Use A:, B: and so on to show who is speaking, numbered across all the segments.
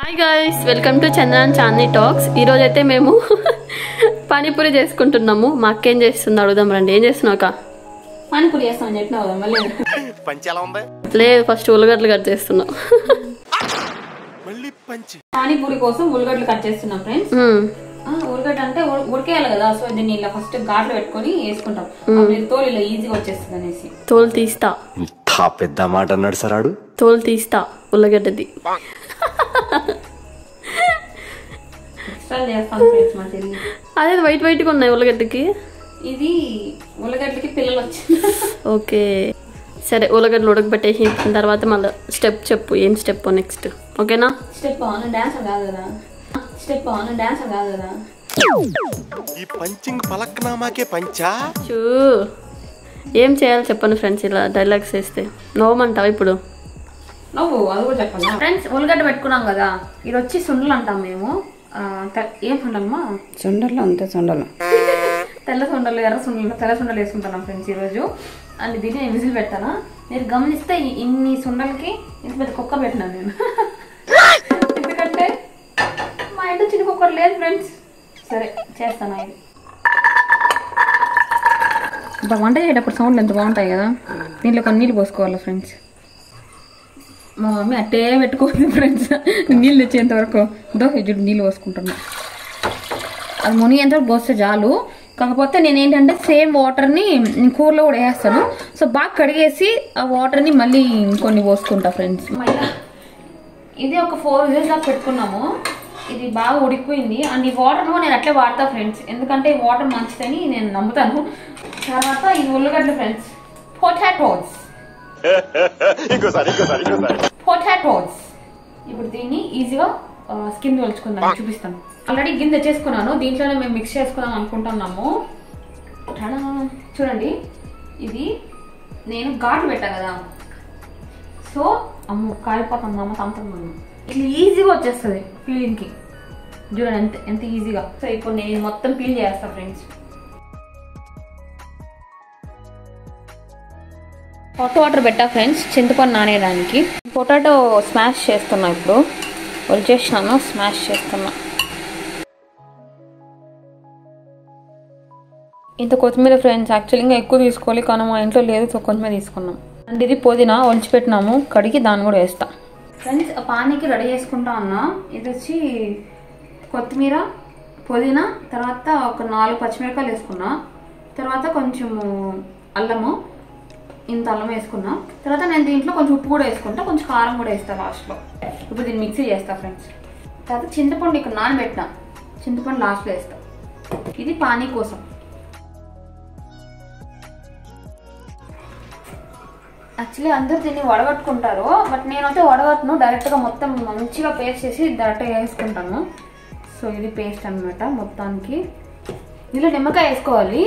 A: Hi guys, welcome to Chandran Chandy talks. ఈరోజు అయితే మేము పానీపూరి చేసుకుంటున్నాము. మా అక్క ఏం చేస్తుంది అడుగుదాం రండి. ఏం చేస్తున్నావు అక్క?
B: పానీపూరి చేస్తామని చెప్పినావు కదా మళ్ళీ.
A: లేదు, ఫస్ట్ ఉల్లగడ్డలు కట్ చేస్తున్నాం.
B: పానీపూరి కోసం ఉల్లగడ్డలు కట్ చేస్తున్నాం ఫ్రెండ్స్. ఉల్లగడ్డ అంటే ఉడికేయాలి కదా, సో దీన్ని ఇలా ఫస్ట్ ఘాట్లు పెట్టుకొని వేసుకుంటాం. తోలు ఇలా ఈజీగా వచ్చేస్తుంది అనేసి
A: తోలు తీస్తా.
C: పెద్ద మాట అన్నాడు సరాడు.
A: తోలు తీస్తా ఉల్లగడ్డది. అదే వైట్ వైట్ గా ఉన్నాయి ఉల్లగడ్డకి.
B: ఇది ఉల్లగడ్డకి పిల్లలు వచ్చింది.
A: ఓకే సరే, ఉల్లగడ్డలు ఉడకబెట్టేసిన తర్వాత మళ్ళీ స్టెప్ చెప్పు. ఏం స్టెప్ నెక్స్ట్? ఓకేనా?
B: స్టెప్ డాన్సర్ కాదు కదా. స్టెప్ డాన్సర్ కాదు కదా.
C: ఈ పంచింగ్ పలక్నామాకే పంచా.
A: ఏం చేయాలి చెప్పండి ఫ్రెండ్స్. ఇలా డైలాగ్స్ వేస్తే నవ్వమంటావా ఇప్పుడు?
B: నువ్వు అది కూడా చెప్పాలి ఫ్రెండ్స్. ఉల్లగడ్డ పెట్టుకున్నాం కదా, ఇది వచ్చి సుండలు అంటాం మేము. ఏం సుండలమ్మా?
D: సుండలు అంతే, సుండలు
B: తెల్ల సుండలు, ఎర్ర సుండలు, తెల్ల సుండలు వేసుకుంటున్నాం ఫ్రెండ్స్ ఈరోజు. అండ్ దీన్ని నేను విజిల్ పెట్టానా. మీరు గమనిస్తే ఇన్ని సుండలకి ఇంత పెద్ద కుక్కర్ పెట్టినాను నేను. ఎందుకంటే మా ఇంట్లో చిన్న కుక్కర్ లేదు ఫ్రెండ్స్. సరే చేస్తాను. ఇది వంట చేసేటప్పుడు సౌండ్లు ఎంత బాగుంటాయి కదా. దీంట్లో కొన్ని నీళ్ళు పోసుకోవాలి ఫ్రెండ్స్. మా మమ్మీ అట్టే పెట్టుకోండి ఫ్రెండ్స్. నీళ్ళు తెచ్చేంత వరకు జుట్టు నీళ్ళు పోసుకుంటున్నా. అది మునిగేంతవరకు పోస్తే చాలు. కాకపోతే నేను ఏంటంటే సేమ్ వాటర్ని కూరలో కూడా వేస్తాను. సో బాగా కడిగేసి ఆ వాటర్ని మళ్ళీ కొన్ని పోసుకుంటా ఫ్రెండ్స్. ఇది ఒక 4 విజిల్స్ దాకా పెట్టుకున్నాము. ఇది బాగా ఉడికిపోయింది. అండ్ ఈ వాటర్ నేను అట్లే వాడతా ఫ్రెండ్స్, ఎందుకంటే ఈ వాటర్ మంచిదని నేను నమ్ముతాను. తర్వాత ఇది ఉల్లగడ్డలు ఫ్రెండ్స్. పొటాటోస్. ఇప్పుడు దీన్ని ఈజీగా స్కిన్ తోలుచుకుందాం, చూపిస్తాను. ఆల్రెడీ గిన్నె తెచ్చేసుకున్నాను. దీంట్లోనే మేము మిక్స్ చేసుకుందాం అనుకుంటున్నాము. చూడండి, ఇది నేను ఘాటు పెట్టాను కదా, సో అమ్మ కాలిపోతుందమ్మ తంతున్నాను. ఇది ఈజీగా వచ్చేస్తుంది పీలింగ్కి. చూడండి ఎంత ఈజీగా. సో ఇప్పుడు నేను మొత్తం పీల్ చేస్తాను ఫ్రెండ్స్. హాట్ వాటర్ పెట్టా ఫ్రెండ్స్, చింతపండు నానేయడానికి. పొటాటో స్మాష్ చేస్తున్నా. ఇప్పుడు వచ్చేసినాను, స్మాష్ చేస్తున్నా. ఇంత కొత్తిమీర ఫ్రెండ్స్ యాక్చువల్గా ఎక్కువ తీసుకోవాలి, కానీ మా ఇంట్లో లేదు, సో కొత్తిమీర తీసుకున్నాం. అండ్ ఇది పుదీనా ఒలిచిపెట్టినాము, కడిగి దాన్ని కూడా వేస్తా ఫ్రెండ్స్. పానీకి రెడీ చేసుకుంటా ఉన్నా. ఇది వచ్చి కొత్తిమీర, పుదీనా, తర్వాత ఒక 4 పచ్చిమిరపకాయలు వేసుకున్నా. తర్వాత కొంచెము అల్లము, ఇంత అల్లం వేసుకున్నా. తర్వాత నేను దీంట్లో కొంచెం ఉప్పు కూడా వేసుకుంటా, కొంచెం కారం కూడా వేస్తాను లాస్ట్లో. ఇప్పుడు దీన్ని మిక్సీ చేస్తా ఫ్రెండ్స్. తర్వాత చింతపండు ఇక్కడ నానబెట్టినా, చింతపండు లాస్ట్లో వేస్తా. ఇది పానీ కోసం. యాక్చువల్లీ అందరూ దీన్ని వడగట్టుకుంటారు, బట్ నేనైతే వడగట్టును. డైరెక్ట్గా మొత్తం మంచిగా పేస్ట్ చేసి డైరెక్ట్గా వేసుకుంటాను. సో ఇది పేస్ట్ అనమాట మొత్తానికి. ఇందులో నిమ్మకాయ వేసుకోవాలి,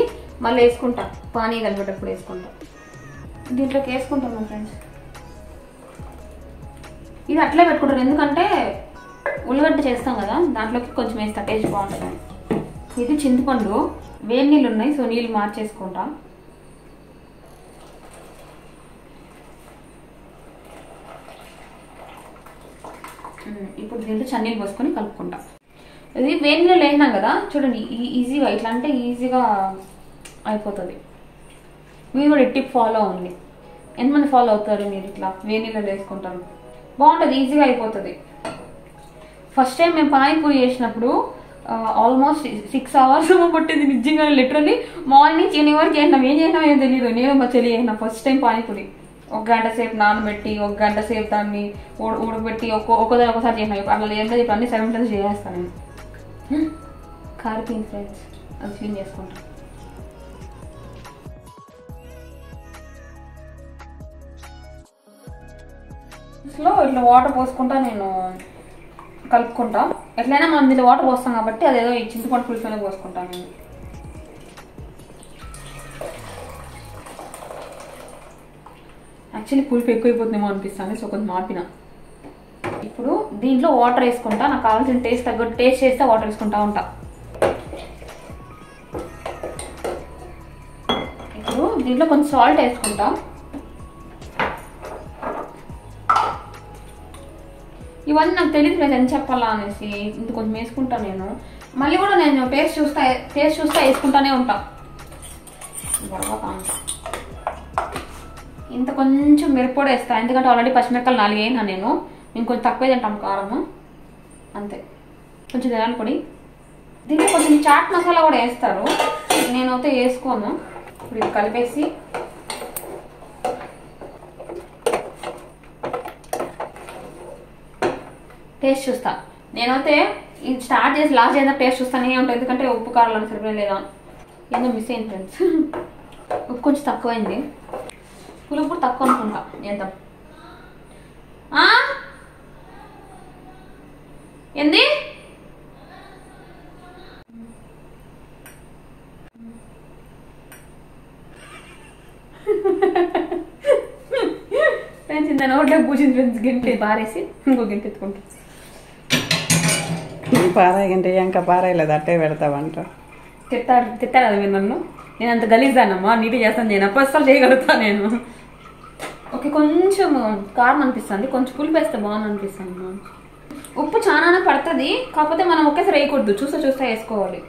B: మళ్ళీ వేసుకుంటా. పానీ కలిపేటప్పుడు వేసుకుంటా. దీంట్లోకి వేసుకుంటాను ఫ్రెండ్స్. ఇది అట్లే పెట్టుకుంటారు, ఎందుకంటే ఉల్లగడ్డ చేస్తాం కదా, దాంట్లోకి కొంచెం వేస్తా, టేస్ట్ బాగుంటుంది. ఇది చింతపండు, వేడి నీళ్ళు ఉన్నాయి, సో నీళ్ళు మార్చేసుకుంటా. ఇప్పుడు దీంట్లో చన్నీళ్ళు పోసుకొని కలుపుకుంటా. ఇది వేడి నీళ్ళు వేసినాం కదా, చూడండి ఈజీగా ఇట్లా అంటే ఈజీగా అయిపోతుంది. మీరు కూడా టిప్ ఫాలో అవ్వండి. ఎంతమంది ఫాలో అవుతారు మీరు? ఇట్లా వేడి నీళ్ళు వేసుకుంటారు, బాగుంటుంది, ఈజీగా అయిపోతుంది. ఫస్ట్ టైం మేము పానీపూరి చేసినప్పుడు ఆల్మోస్ట్ 6 hours పట్టింది నిజంగా. లిటరల్లీ మార్నింగ్ ఈవినింగ్ వరకు చేసినాం. ఏం చేసినాం ఏం తెలియదు. నేను మా చెల్లి చేసినా ఫస్ట్ టైం పానీపూరి. 1 గంట సేపు నానబెట్టి, 1 గంట సేపు దాన్ని ఉడకబెట్టి, ఒకసారి చేసినా. అట్లా లేదు, ఇప్పుడు అన్ని 7 minutes చేసేస్తాను నేను. కారిపోయింది ఫ్రెండ్స్, అది క్లీన్ చేసుకుంటాను. లో ఇట్లా వాటర్ పోసుకుంటా నేను కలుపుకుంటా. ఎట్లయినా మనం దీంట్లో వాటర్ పోస్తాం కాబట్టి అదేదో ఈ చింతపండు పులుసులోనే పోసుకుంటాను నేను. యాక్చువల్లీ పులుపు ఎక్కువైపోతుందేమో అనిపిస్తుంది, సో కొంచెం మార్పిన. ఇప్పుడు దీంట్లో వాటర్ వేసుకుంటా. నాకు కావాల్సిన టేస్ట్ తగ్గట్టు టేస్ట్ చేస్తే వాటర్ వేసుకుంటా ఉంటా. ఇప్పుడు దీంట్లో కొంచెం సాల్ట్ వేసుకుంటా. ఈ ఇవన్నీ నాకు తెలియదు ఫ్రెండ్స్ ఎంత చెప్పాలా అనేసి ఇంత కొంచెం వేసుకుంటాను నేను. మళ్ళీ కూడా నేను టేస్ట్ చూస్తా వేసుకుంటానే ఉంటా. ఇంత కొంచెం మిరప్పొడి వేస్తా, ఎందుకంటే ఆల్రెడీ పచ్చిమిరపకాయలు 4 అయినా నేను ఇంకొంచెం తక్కువే తింటాం కారము అంతే. కొంచెం ధనియాల పొడి, దీంట్లో కొంచెం చాట్ మసాలా కూడా వేస్తారు, నేనైతే వేసుకోను. ఇప్పుడు ఇది కలిపేసి టేస్ట్ చూస్తా. నేనైతే ఇది స్టార్ట్ చేసి లాస్ట్ ఏదైనా టేస్ట్ చూస్తానే ఉంటాను, ఎందుకంటే ఉప్పు కారాలు సరిపోయలేదా ఏదో మిస్ అయింది ఫ్రెండ్స్. ఉప్పు కొంచెం తక్కువైంది, పులుపు కూడా తక్కువ అనుకుంటా. చేద్దాం. ఏంది ఫ్రెండ్స్ ఇంత నోట్లో కూర్చుంది ఫ్రెండ్స్. గింటి పారేసి ఇంకో గింటి ఎత్తుకుంటా.
D: పారాయంటే ఇంకా పారాయలేదు అట్టే పెడతావంట.
B: తిట్టారు అది మీరు నన్ను. నేను అంత గలీజానమ్మా, నీట్గా చేస్తాను నేను, అసలు చేయగలుగుతాను నేను. ఓకే కొంచెం కారం అనిపిస్తుంది, కొంచెం పులుపు వేస్తే బాగుంది అనిపిస్తుంది. ఉప్పు చాలానే పడుతుంది, కాకపోతే మనం ఒకేసారి వేయకూడదు, చూస్తా వేసుకోవాలి.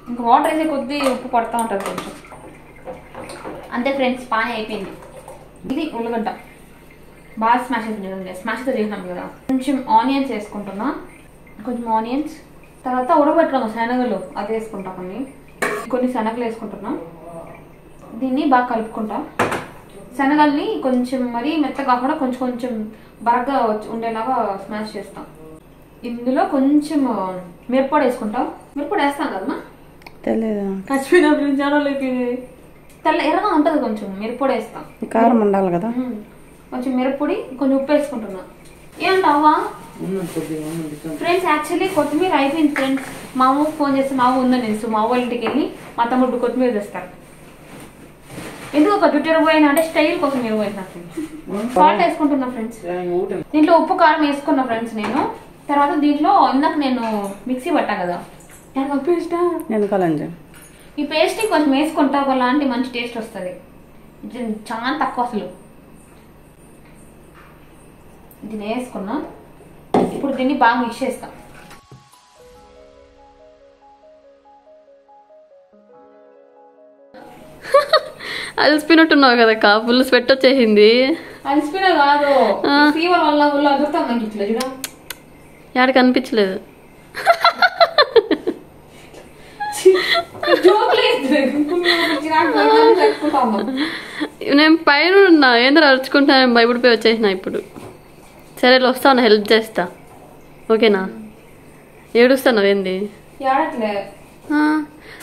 B: ఇంకా వాటర్ వేసే కొద్దీ ఉప్పు పడుతూ ఉంటుంది కొంచెం. అంతే ఫ్రెండ్స్, పానీ అయిపోయింది. ఇది ఉల్లగడ్డ బాగా స్మాష్ అవుతుంది, స్మాష్తో చేసినాం కదా. కొంచెం ఆనియన్స్ వేసుకుంటున్నా, కొంచెం ఆనియన్స్. తర్వాత ఉడకబెట్టడం శనగలు అది వేసుకుంటా, కొన్ని శనగలు వేసుకుంటున్నాం. దీన్ని బాగా కలుపుకుంటా. శనగల్ని కొంచెం మరీ మెత్తగా కూడా కొంచెం బరగ్గా ఉండేలాగా స్మాష్ చేస్తాం. ఇందులో కొంచెం మిరప్పొడి వేసుకుంటాం. మిరప్పొడి వేస్తాం కదమ్మా,
D: తెలియదు
B: తెల్ల ఎర్రగా ఉంటుంది, కొంచెం మిరప్పొడి వేస్తాం.
D: కారం ఉండాలి కదా.
B: కొంచెం మిరప్పొడి, కొంచెం ఉప్పు వేసుకుంటున్నా. ఏమంటావా ఫ్రెండ్స్? యాక్చువల్లీ కొత్తిమీర అయిపోయింది ఫ్రెండ్స్. మా అమ్మకు ఫోన్ చేస్తే మా అమ్మ ఉందని తెలుసు, మా వాళ్ళ ఇంటికి వెళ్ళి మా తమ్ముడు కొత్తిమీర తెస్తారు. ఎందుకు ఒక జుట్టు ఎరబోయినా అంటే స్టైల్ కోసం ఎరబోయినా ఫ్రెండ్స్. సాల్ట్ వేసుకుంటున్నా ఫ్రెండ్స్. దీంట్లో ఉప్పు కారం వేసుకున్నా ఫ్రెండ్స్ నేను. తర్వాత దీంట్లో ఇందాక నేను మిక్సీ పట్టా కదా, ఈ పేస్ట్ కొంచెం వేసుకుంటా, ఒకలాంటి మంచి టేస్ట్ వస్తుంది. చాలా తక్కువ అసలు. దీన్ని వేసుకున్నా. ఇప్పుడు దీన్ని బాగా మిక్స్ చేస్తా.
A: అలసిపోయినట్టున్నావు కదా, ఫుల్ స్వెట్ వచ్చేసింది.
B: అలసిపోయినా కాదు, ఫీవర్ వల్ల అదురుతాం నాకు ఇట్లా చూడ.
A: యాడికి అనిపించలేదు. నేను పైన ఉన్నా, ఏందో అరుచుకుంటా, భయపడిపోయి వచ్చేసిన. ఇప్పుడు సరే వస్తాను, హెల్ప్ చేస్తా, ఓకేనా? ఏడుస్తాను ఏంది?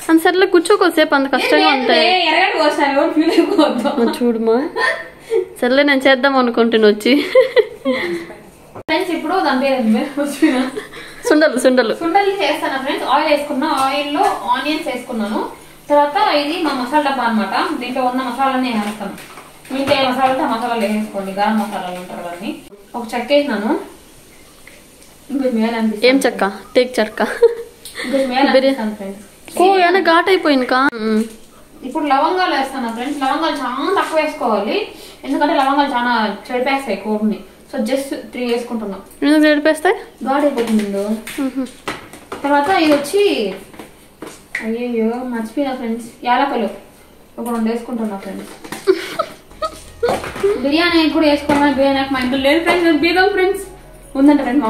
A: అంత సరేలే కూర్చోకోసేపు, అంత కష్టంగా ఉంటాయి చూడుమా. సరేలే నేను చేద్దాం అనుకుంటున్నా వచ్చి.
B: ఇప్పుడు
A: సుండలు
B: చేస్తాను ఫ్రెండ్స్. ఆయిల్ వేసుకున్నా, ఆయిల్లో ఆనియన్స్ వేసుకున్నాను. తర్వాత ఇది మా మసాలా డబ్బా అనమాట, దీంట్లో ఉన్న మసాలాన్ని వేస్తాను. మీకు ఏ మసాలా ఉంటే ఆ మసాలాలు వేసుకోండి, గరం మసాలాలు ఉంటారు అవన్నీ. ఒక చెక్క వేసినాను.
A: ఏం చెక్క? టేక్ చెక్క.
B: ఫ్రెండ్స్
A: ఘాట్ అయిపోయింది కా.
B: ఇప్పుడు లవంగాలు వేస్తాను ఫ్రెండ్స్. లవంగాలు చాలా తక్కువ వేసుకోవాలి, ఎందుకంటే లవంగాలు చాలా చెడిపేస్తాయి కూరని. సో జస్ట్ 3 వేసుకుంటున్నాం.
A: ఎందుకు చెడిపేస్తాయి?
B: ఘాట్ అయిపోతుంది. తర్వాత ఇది వచ్చి అయ్యో మర్చిపోయినా ఫ్రెండ్స్, యాలకలు ఒక 2 వేసుకుంటున్నా ఫ్రెండ్స్. బిర్యానీ కూడా వేసుకోవాలి, బిర్యానీ మా ఇంట్లో లేదు ఫ్రెండ్స్, బీగం ఫ్రెండ్స్ ఉందంట ఫ్రెండ్స్ మా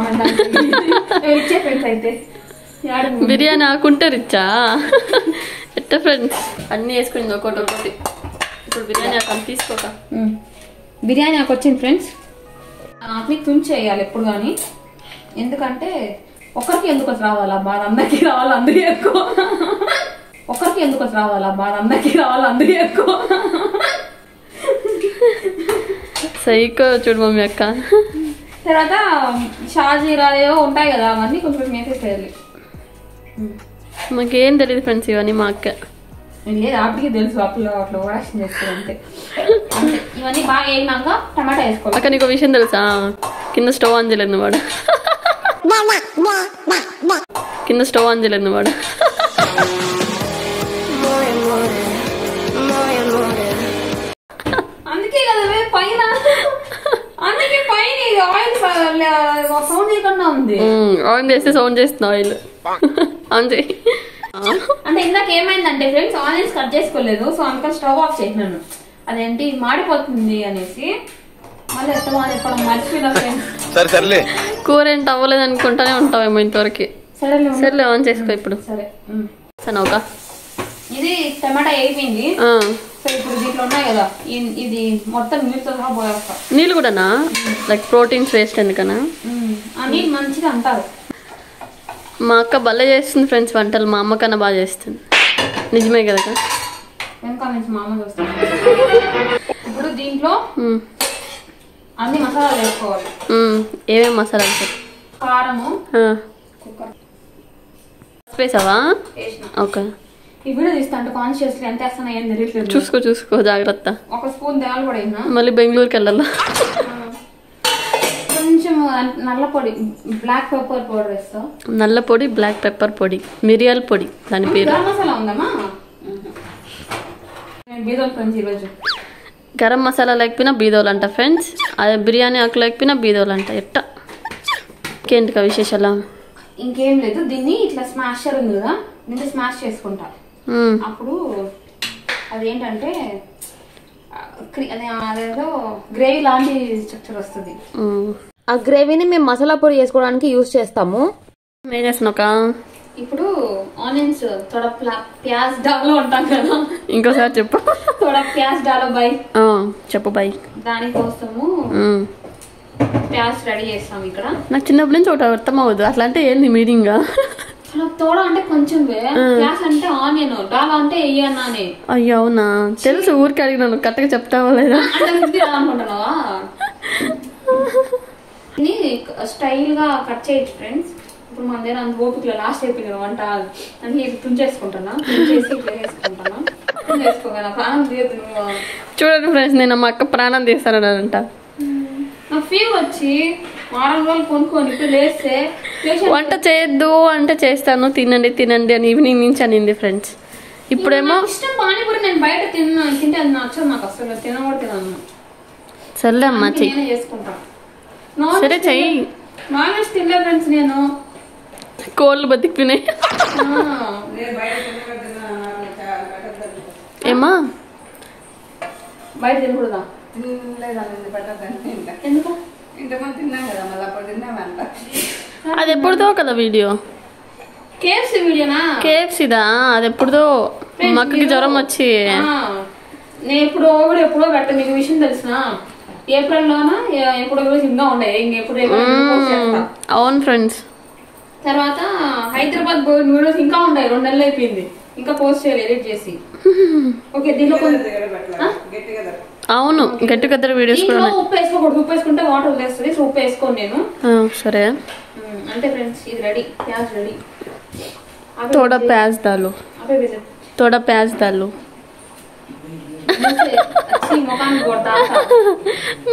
B: ఇచ్చే ఫ్రెండ్స్. అయితే
A: బిర్యానీ ఆకుంటే రిచ్చా ఎట్ట ఫ్రెండ్స్? అన్ని వేసుకుని ఒకటి. ఇప్పుడు బిర్యానీ ఆకు తీసుకోక.
B: బిర్యానీ ఆకు వచ్చింది ఫ్రెండ్స్. ఆకుని తుంచేయాలి ఎప్పుడు కానీ, ఎందుకంటే ఒకరికి ఎందుకు రావాలా బాధ, అందరికీ రావాలి, అందరికీ ఎక్కువ. ఒకరికి ఎందుకు రావాలా బాధ, అందరికీ రావాలి, అందరికీ ఎక్కువ.
A: సైకో చూడు మమ్మీ అక్క.
B: తర్వాత షాజీరా ఏవో ఉంటాయి కదా, అవన్నీ కొంచెం వేసేసేయాలి.
A: మాకేం తెలియదు ఫ్రెండ్స్ ఇవన్నీ, మా అక్క
B: లేదు ఆపికి తెలుసు, అప్పుడు అట్లా ఓడాక్షన్ చేస్తారు అంతే. ఇవన్నీ బాగా వేగినాక టమాటా వేసుకోవాలి.
A: అక్క నీకు విషయం తెలుసా, కింద స్టవ్ ఆన్ చేయలేదు వాడు, కింద స్టవ్ ఆన్ చేయలేదు వాడు.
B: అందుకే కదా పైన, అందుకే పైన ఆయిల్ సౌండ్ చేయకుండా ఉంది.
A: ఆన్ చేస్తే సౌండ్ చేస్తుంది ఆయిల్. ఆన్ చేయి.
B: అంటే ఇందాక ఏమైందంటే ఫ్రెండ్స్ ఆనియన్స్ కట్ చేసుకోలేదు, సో అందుకని స్టవ్ ఆఫ్ చేసినాను. అదేంటి మాడిపోతుంది అనేసి మళ్ళీ స్టవ్ ఆన్ చేసుకోవడం మర్చిపోయినా ఫ్రెండ్స్.
C: సరే
A: కూర ఏంటి అవ్వలేదు అనుకుంటానే ఉంటావేమో ఇంతవరకు. సరేలే ఆన్ చేసుకో ఇప్పుడు.
B: సరే
A: సనోకా
B: ఇది టమాటా అయిపోయింది. సో ఇప్పుడు దీంట్లో ఉన్నాయి కదా, ఇది మొత్తం నీళ్ళతో సహా పోయేస్తా.
A: నీళ్ళు కూడానా? లైక్ ప్రోటీన్స్ వేస్ట్ ఎందుకనా?
B: ఆ నీళ్ళు మంచిగా అంటారు.
A: మా అక్క భలే చేస్తుంది ఫ్రెండ్స్ వంటలు, మా అమ్మ కన్నా బాగా చేస్తుంది. నిజమే కదా?
B: వెనక నుంచి మా అమ్మ చూస్తాను. ఇప్పుడు దీంట్లో అన్ని మసాలాలు వేసుకోవాలి.
A: ఏమేమి మసాలాలు సార్?
B: కారము
A: వేసావా? ఓకే.
B: ఈ వీడియో తీస్తా అంటే కాన్షియస్లీ ఎంత వేస్తాను ఏం తెలియట్లేదు.
A: చూసుకో జాగ్రత్త.
B: ఒక స్పూన్ దేవాలి కూడా అయినా
A: మళ్ళీ బెంగళూరుకి వెళ్ళాలా?
B: కొంచెం నల్ల పొడి బ్లాక్ పెప్పర్ పౌడర్ వేస్తా.
A: నల్ల పొడి, బ్లాక్ పెప్పర్ పొడి, మిరియాల పొడి దాని పేరు.
B: గరం మసాలా ఉందమ్మా? బీదోల్ ఫ్రెండ్స్ ఈరోజు
A: గరం మసాలా లేకపోయినా బీదోలు అంట ఫ్రెండ్స్. అదే బిర్యానీ ఆకు లేకపోయినా బీదోలు అంట. ఎట్ట ఇంకేంటి విశేషాలు?
B: ఇంకేం లేదు. దీన్ని ఇట్లా స్మాషర్ ఉంది కదా, దీన్ని స్మాష్ చేసుకుంటా. అప్పుడు అదేంటంటే అదేదో గ్రేవీ లాంటి స్ట్రక్చర్ వస్తుంది. ఆ గ్రేవీని మేము మసాలా పొడి చేసుకోవడానికి యూజ్ చేస్తాము.
A: ఏం చేస్తున్నాక
B: ఇప్పుడు ఆనియన్స్ తోడా ప్యాజ్ డాలో ఉంటాం కదా.
A: ఇంకోసారి చెప్పు.
B: తోడా ప్యాజ్ డాలో బై.
A: చెప్పు బై.
B: దానికోసము ప్యాజ్ రెడీ చేస్తాం ఇక్కడ.
A: నాకు చిన్నప్పటి నుంచి ఒకటి అర్థం అవ్వదు, అట్లా అంటే ఏంది మీనింగ్?
B: తోడ అంటే కొంచెం, ప్యాజ్ అంటే ఆనియన్, డాలా అంటే ఎయ్యన్నానే.
A: అయ్యో అవునా? తెలుసు, ఊరికి అడిగినాను. కరెక్ట్గా చెప్తావా లేదా
B: అనుకుంటున్నావా? స్టైల్ గా కట్ చేయొచ్చు ఫ్రెండ్స్. ఇప్పుడు మన దగ్గర అంత ఓపిక లాస్ట్ అయిపోయింది వంట అని తుంచేసుకుంటున్నా. తుంచేసి ఇట్లా వేసుకుంటున్నా. తుంచేసుకోగల ప్రాణం తీయదు.
A: చూడండి ఫ్రెండ్స్, నేను మా అక్క ప్రాణం తీస్తానంట.
B: నాకు ఫీవర్ వచ్చి వారం రోజులు కొనుక్కొని ఇప్పుడు లేస్తే
A: వంట చేయొద్దు అంటే చేస్తాను, తినండి అని ఈవినింగ్ నుంచి అనింది ఫ్రెండ్స్. ఇప్పుడేమో
B: ఇష్టం పానీపూరి. నేను బయట తింటే అది నచ్చదు నాకు అసలు. తినకూడదు తినను.
A: సర్లే అమ్మా చెయ్యి.
B: నేనే చేసుకుంటా.
A: సరే చెయ్యి.
B: నాన్ వెజ్ తినలే ఫ్రెండ్స్ నేను.
A: కోళ్ళు బతికినాయి. ఏమా
B: బయట తినకూడదా? ఎందుకు?
A: అది ఎప్పుడుదో కదా వీడియో.
B: కేఎఫ్సీ వీడియోనా?
A: కేఎఫ్సీదా? అది ఎప్పుడుదో మా అక్కకి జ్వరం వచ్చి.
B: నేను ఎప్పుడో పెట్ట. మీకు విషయం తెలిసిన ఏప్రిల్ లోనా ఎప్పుడో ఇంకా ఉండే. ఇంకెప్పుడు
A: అవును ఫ్రెండ్స్.
B: తర్వాత హైదరాబాద్ వీడియోస్ ఇంకా ఉన్నాయి. 2 నెలలు అయిపోయింది ఇంకా పోస్ట్ చేయాలి ఎడిట్ చేసి. ఓకే దీంట్లో
A: అవును గెట్ టుగెదర్ వీడియోస్ కూడా
B: ఉప్పు వేసుకోకూడదు. ఉప్పు వేసుకుంటే వాటర్ వదిలేస్తుంది. సో ఉప్పు వేసుకోను నేను.
A: సరే
B: అంటే ఫ్రెండ్స్ ఇది రెడీ. ప్యాజ్ రెడీ.
A: थोड़ा प्याज डालो. थोड़ा प्याज डालो.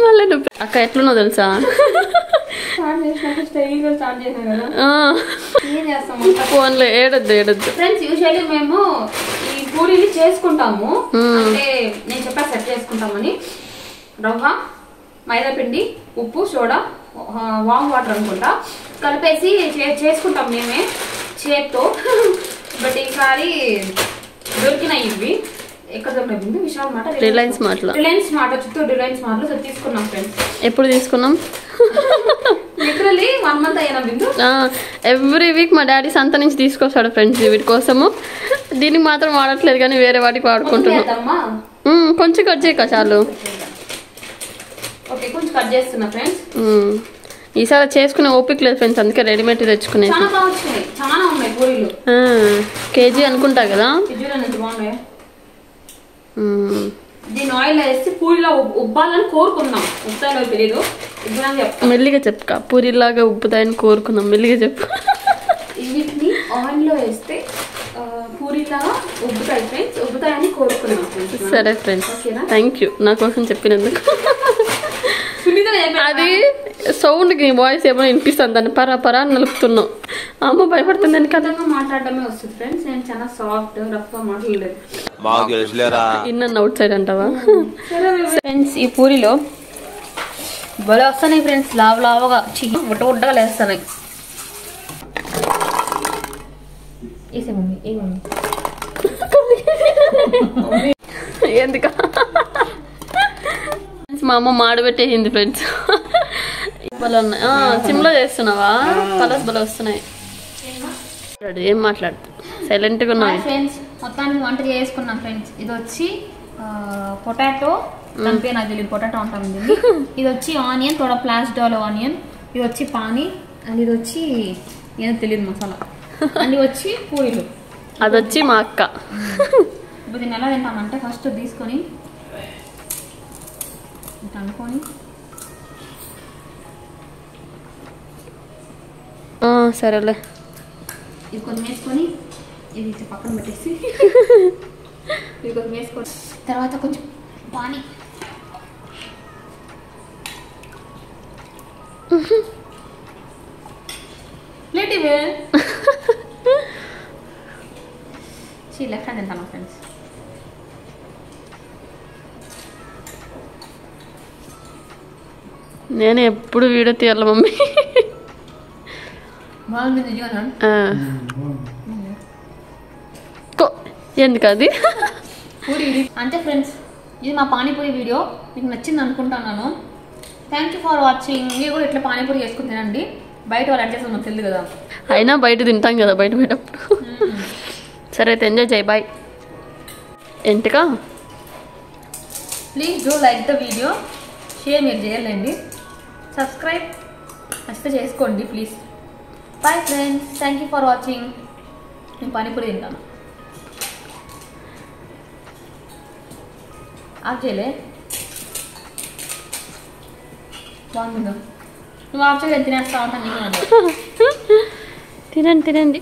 A: మళ్ళీ నువ్వు అక్క ఎట్లున్నో తెలుసా? ఫోన్లో ఏడొద్దు.
B: ఫ్రెండ్స్ యూజువల్లీ మేము ఈ పూరీలు చేసుకుంటాము. అంటే నేను చెప్పా సెట్ చేసుకుంటామని. రవ్వ, మైదా పిండి, ఉప్పు, సోడా, వామ్ వాటర్ అనుకుంటా కలిపేసి చేసుకుంటాం మేమే చేత్తో. బట్ ఈసారి దొరికినాయి ఇవి. ఎక్కడ దొరికింది? విశాల్ మాట,
A: రిలయన్స్
B: మాట చిత్తూరు రిలయన్స్ మార్ట్లో. సో తీసుకున్నాం ఫ్రెండ్స్.
A: ఎప్పుడు తీసుకున్నాం?
B: లిటరల్లీ 1 month అయినా బిందు.
A: ఎవ్రీ వీక్ మా డాడీ సంత నుంచి తీసుకొస్తాడు ఫ్రెండ్స్ వీటి కోసము. దీనికి మాత్రం వాడట్లేదు కానీ వేరే వాటికి వాడుకుంటున్నాం. కొంచెం కట్ చేయక చాలు.
B: ఓకే కొంచెం కట్ చేస్తున్నా ఫ్రెండ్స్.
A: ఈసారి చేసుకునే ఓపిక లేదు ఫ్రెండ్స్, అందుకే రెడీమేడ్ తెచ్చుకునే.
B: చాలా ఉన్నాయి పూరీలు.
A: కేజీ అనుకుంటా కదా.
B: బాగున్నాయి. దీని ఆయిల్ వేసి పూరిలా ఉబ్బాలని కోరుకున్నాం. ఉబ్బుతాయో తెలీదు.
A: మెల్లిగా చెప్పుక. పూరిలాగా ఉబ్బుతాయని కోరుకున్నాం. మెల్లిగా చెప్పు.
B: వీటిని ఆయిల్ లో వేస్తే పూరిలాగా ఉబ్బుతాయి ఫ్రెండ్స్. ఉబ్బుతాయని కోరుకున్నాం.
A: సరే ఫ్రెండ్స్, థ్యాంక్ యూ నా కోసం చెప్పినందుకు. అది సౌండ్ కి వాయిస్ ఏమైనా వినిపిస్తుంది, దాన్ని పరా నలుపుతున్నావు. అమ్మ భయపడుతుంది అని కదా.
B: మాట్లాడటమే వస్తుంది ఫ్రెండ్స్. నేను చాలా సాఫ్ట్ రఫ్ గా మాట్లాడలేదు.
A: ఇన్ అండ్ అవుట్ సైడ్ అంటావా?
B: ఫ్రెండ్స్ ఈ పూరిలో భలే వస్తున్నాయి ఫ్రెండ్స్, లావుగా ఉడ్డగా లేస్తున్నాయి. వేసే మమ్మీ, ఏ మమ్మీ
A: ఎందుక మా అమ్మ మాడబెట్టేసింది ఫ్రెండ్స్. భలే ఉన్నాయి. సిమ్లో చేస్తున్నావా? కలర్స్ భలే వస్తున్నాయి. ఏం మాట్లాడుతు సైలెంట్గా ఉన్నాయి
B: ఫ్రెండ్స్. మొత్తానికి వంట చేసుకున్నాం ఫ్రెండ్స్. ఇది వచ్చి పొటాటో, దాని పేరు నాకు తెలియదు, పొటాటో ఉంటుంది. ఇది వచ్చి ఆనియన్, తోడ ప్లాస్ డాలో ఆనియన్. ఇది వచ్చి పానీ, అండ్ ఇది వచ్చి ఏదో తెలియదు మసాలా, అండ్ ఇది వచ్చి పూరీలు.
A: అది వచ్చి మా అక్క.
B: ఇప్పుడు దీన్ని ఎలా తింటామంటే ఫస్ట్ తీసుకొని అనుకొని
A: సరేలే,
B: ఇది కొంచెం వేసుకొని ఇది పక్కన పెట్టేసి ఇది కొంచెం వేసుకొని తర్వాత కొంచెం పానీ, ప్లేట్ ఇవే లెఫ్ట్ హ్యాండ్ తింటాను ఫ్రెండ్స్.
A: నేను ఎప్పుడు వీడియో తీయాలి మమ్మీ.
B: బాగుంది నిజంగా.
A: ఎందుకు అది
B: పూరి అంతే ఫ్రెండ్స్. ఇది మా పానీపూరి వీడియో మీకు నచ్చింది అనుకుంటున్నాను. Thank you for watching. మీరు కూడా ఇట్లా పానీపూరి చేసుకుని తినండి. బయట వాళ్ళు అడ్జస్ట్ మాకు తెలియదు కదా,
A: అయినా బయట తింటాం కదా బయట పోయేటప్పుడు. సరే అయితే ఎంజాయ్ చేయి, బాయ్. ఎంతకా
B: please do like the video, share మీరు చేయాలండి, సబ్స్క్రైబ్ నచ్చితే చేసుకోండి please. Bye friends, thank you for watching. నేను పానీపూరి తింటాను. ఆఫ్ చేయలే, బాగుందా? నువ్వు ఆఫ్ చేయలేదు, తినేస్తా ఉంటాను.
A: తినండి తినండి.